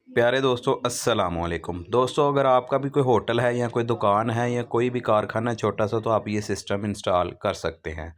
प्यारे दोस्तों, अस्सलाम वालेकुम। दोस्तों, अगर आपका भी कोई होटल है या कोई दुकान है या कोई भी कारखाना है छोटा सा, तो आप ये सिस्टम इंस्टॉल कर सकते हैं।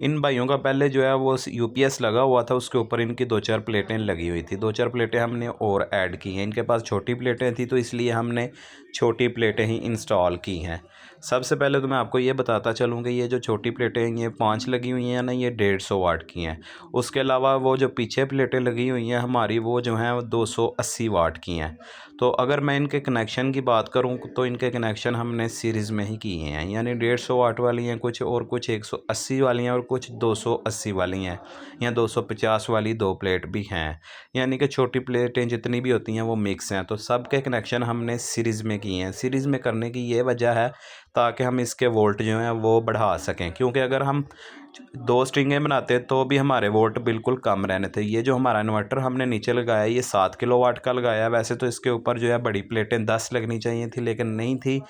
इन भाइयों का पहले जो है वो यूपीएस लगा हुआ था, उसके ऊपर इनकी दो चार प्लेटें लगी हुई थी। दो चार प्लेटें हमने और ऐड की हैं। इनके पास छोटी प्लेटें थी तो इसलिए हमने छोटी प्लेटें ही इंस्टॉल की हैं। सबसे पहले तो मैं आपको ये बताता चलूँ कि ये जो छोटी प्लेटें हैं ये 5 लगी हुई हैं ना, ये 150 वाट की हैं। उसके अलावा वो जो पीछे प्लेटें लगी हुई हैं हमारी, वो जो हैं वो 280 वाट की हैं। तो अगर मैं इनके कनेक्शन की बात करूं तो इनके कनेक्शन हमने सीरीज़ में ही किए हैं, यानी 150 वाट वाली हैं कुछ, और कुछ 180 वाली हैं, और कुछ 280 वाली हैं, या 250 वाली दो प्लेट भी हैं। यानी कि छोटी प्लेटें जितनी भी होती हैं वो मिक्स हैं। तो सब के कनेक्शन हमने सीरीज़ में किए हैं। सीरीज़ में करने की ये वजह है ताकि हम इसके वोल्ट जो हैं वो बढ़ा सकें, क्योंकि अगर हम दो स्ट्रिंगें बनाते तो भी हमारे वोल्ट बिल्कुल कम रहने थे। ये जो हमारा इन्वर्टर हमने नीचे लगाया है ये 7 किलोवाट का लगाया है। वैसे तो इसके ऊपर जो है बड़ी प्लेटें 10 लगनी चाहिए थी, लेकिन नहीं थी,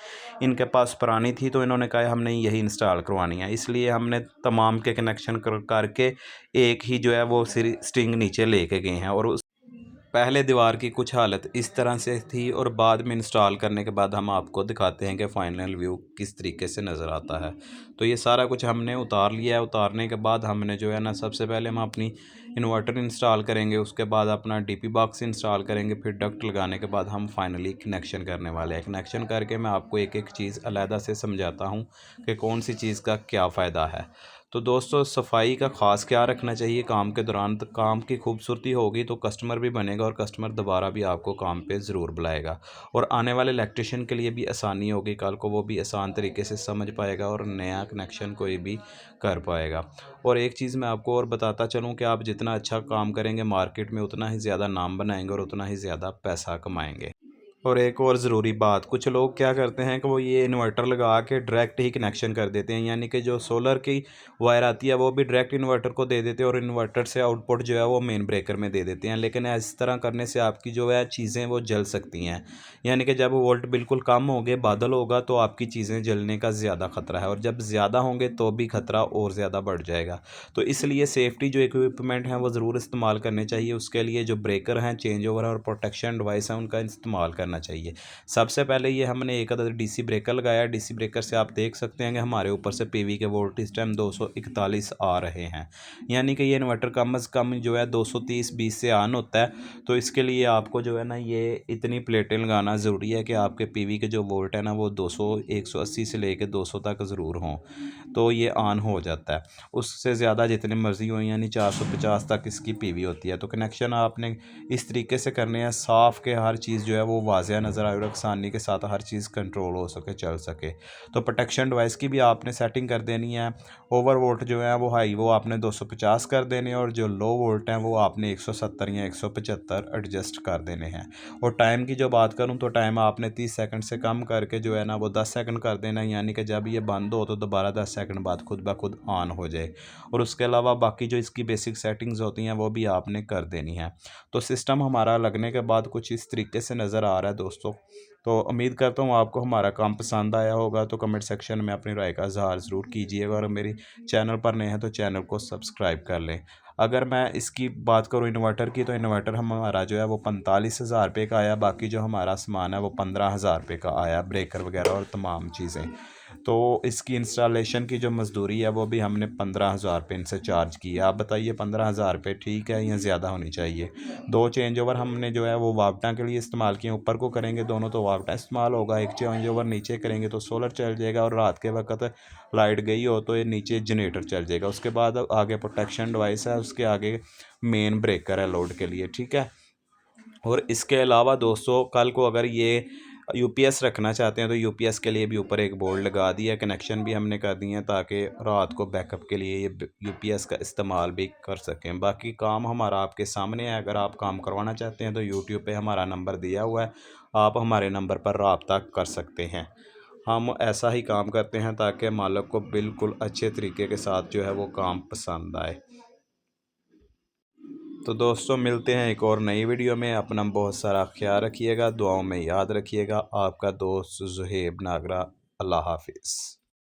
इनके पास पुरानी थी, तो इन्होंने कहा हमने यही इंस्टॉल करवानी है। इसलिए हमने तमाम के कनेक्शन करके एक ही जो है वो स्ट्रिंग नीचे लेके गए हैं। और पहले दीवार की कुछ हालत इस तरह से थी, और बाद में इंस्टॉल करने के बाद हम आपको दिखाते हैं कि फ़ाइनल व्यू किस तरीके से नज़र आता है। तो ये सारा कुछ हमने उतार लिया है। उतारने के बाद हमने जो है ना, सबसे पहले हम अपनी इन्वर्टर इंस्टॉल करेंगे, उसके बाद अपना डीपी बॉक्स इंस्टॉल करेंगे, फिर डक्ट लगाने के बाद हम फाइनली कनेक्शन करने वाले हैं। कनेक्शन करके मैं आपको एक एक चीज़ अलहदा से समझाता हूँ कि कौन सी चीज़ का क्या फ़ायदा है। तो दोस्तों, सफाई का ख़ास ख्याल रखना चाहिए काम के दौरान। तो काम की खूबसूरती होगी तो कस्टमर भी बनेगा, और कस्टमर दोबारा भी आपको काम पे ज़रूर बुलाएगा, और आने वाले इलेक्ट्रिशियन के लिए भी आसानी होगी। कल को वो भी आसान तरीके से समझ पाएगा और नया कनेक्शन कोई भी कर पाएगा। और एक चीज़ मैं आपको और बताता चलूँ कि आप जितना अच्छा काम करेंगे मार्केट में, उतना ही ज़्यादा नाम बनाएंगे और उतना ही ज़्यादा पैसा कमाएंगे। और एक और ज़रूरी बात, कुछ लोग क्या करते हैं कि वो ये इन्वर्टर लगा के डायरेक्ट ही कनेक्शन कर देते हैं, यानी कि जो सोलर की वायर आती है वो भी डायरेक्ट इन्वर्टर को दे देते हैं, और इन्वर्टर से आउटपुट जो है वो मेन ब्रेकर में दे देते हैं। लेकिन इस तरह करने से आपकी जो है चीज़ें वो जल सकती हैं, यानी कि जब वोल्ट बिल्कुल कम होंगे, बादल होगा, तो आपकी चीज़ें जलने का ज़्यादा ख़तरा है, और जब ज़्यादा होंगे तो भी ख़तरा और ज़्यादा बढ़ जाएगा। तो इसलिए सेफ्टी जो इक्विपमेंट हैं वो ज़रूर इस्तेमाल करने चाहिए। उसके लिए जो ब्रेकर हैं, चेंज ओवर और प्रोटेक्शन डिवाइस हैं, उनका इस्तेमाल करना चाहिए। सबसे पहले ये हमने एक अदद डीसी ब्रेकर लगाया। डीसी ब्रेकर से आप देख सकते हैं कि हमारे ऊपर से पीवी के वोल्ट इस टाइम 241 आ रहे हैं, यानी कि ये इन्वर्टर कम अज़ कम जो है 230-20 से ऑन होता है। तो इसके लिए आपको जो है ना ये इतनी प्लेटें लगाना ज़रूरी है कि आपके पीवी के जो वोल्ट है ना वो 200 180 से लेकर 200 तक ज़रूर हों, तो ये ऑन हो जाता है। उससे ज़्यादा जितनी मर्ज़ी हो, यानी 450 तक इसकी पीवी होती है। तो कनेक्शन आपने इस तरीके से करने हैं साफ़ के हर चीज़ जो है वो वाज़िया नज़र आए, और आसानी के साथ हर चीज़ कंट्रोल हो सके, चल सके। तो प्रोटेक्शन डिवाइस की भी आपने सेटिंग कर देनी है। ओवर वोल्ट जो है वो हाई वो आपने 250 कर देने, और जो लो वोल्ट हैं वो आपने 170 या 175 एडजस्ट कर देने हैं। और टाइम की जो बात करूँ तो टाइम आपने 30 सेकंड से कम करके जो है ना वो 10 सेकंड कर देना है, यानी कि जब ये बंद हो तो दोबारा 10 सेकंड बाद खुद ब खुद ऑन हो जाए। और उसके अलावा बाकी जो इसकी बेसिक सेटिंग्स होती हैं वो भी आपने कर देनी है। तो सिस्टम हमारा लगने के बाद कुछ इस तरीके से नज़र आ रहा है दोस्तों। तो उम्मीद करता हूँ आपको हमारा काम पसंद आया होगा। तो कमेंट सेक्शन में अपनी राय का इज़हार ज़रूर कीजिएगा, और मेरी चैनल पर नए हैं तो चैनल को सब्सक्राइब कर लें। अगर मैं इसकी बात करूँ इन्वर्टर की, तो इन्वर्टर हमारा जो है वो 45,000 रुपये का आया। बाकी जो हमारा सामान है वो 15,000 रुपये का आया, ब्रेकर वगैरह और तमाम चीज़ें। तो इसकी इंस्टॉलेशन की जो मज़दूरी है वो भी हमने 15,000 रुपये इनसे चार्ज की है। आप बताइए 15,000 रुपये ठीक है या ज़्यादा होनी चाहिए? दो चेंज ओवर हमने जो है वो वापटा के लिए इस्तेमाल किए। ऊपर को करेंगे दोनों तो वापटा इस्तेमाल होगा, एक चेंज ओवर नीचे करेंगे तो सोलर चल जाएगा, और रात के वक्त लाइट गई हो तो ये नीचे जनरेटर चल जाएगा। उसके बाद आगे प्रोटेक्शन डिवाइस है, उसके आगे मेन ब्रेकर है लोड के लिए, ठीक है। और इसके अलावा दोस्तों, कल को अगर ये यूपीएस रखना चाहते हैं तो यूपीएस के लिए भी ऊपर एक बोर्ड लगा दिया, कनेक्शन भी हमने कर दिए हैं ताकि रात को बैकअप के लिए ये यूपीएस का इस्तेमाल भी कर सकें। बाकी काम हमारा आपके सामने है। अगर आप काम करवाना चाहते हैं तो यूट्यूब पे हमारा नंबर दिया हुआ है, आप हमारे नंबर पर रब्ता कर सकते हैं। हम ऐसा ही काम करते हैं ताकि मालिक को बिल्कुल अच्छे तरीके के साथ जो है वो काम पसंद आए। तो दोस्तों, मिलते हैं एक और नई वीडियो में। अपना बहुत सारा ख्याल रखिएगा, दुआओं में याद रखिएगा। आपका दोस्त ज़ुहैब नागरा। अल्लाह हाफिज़।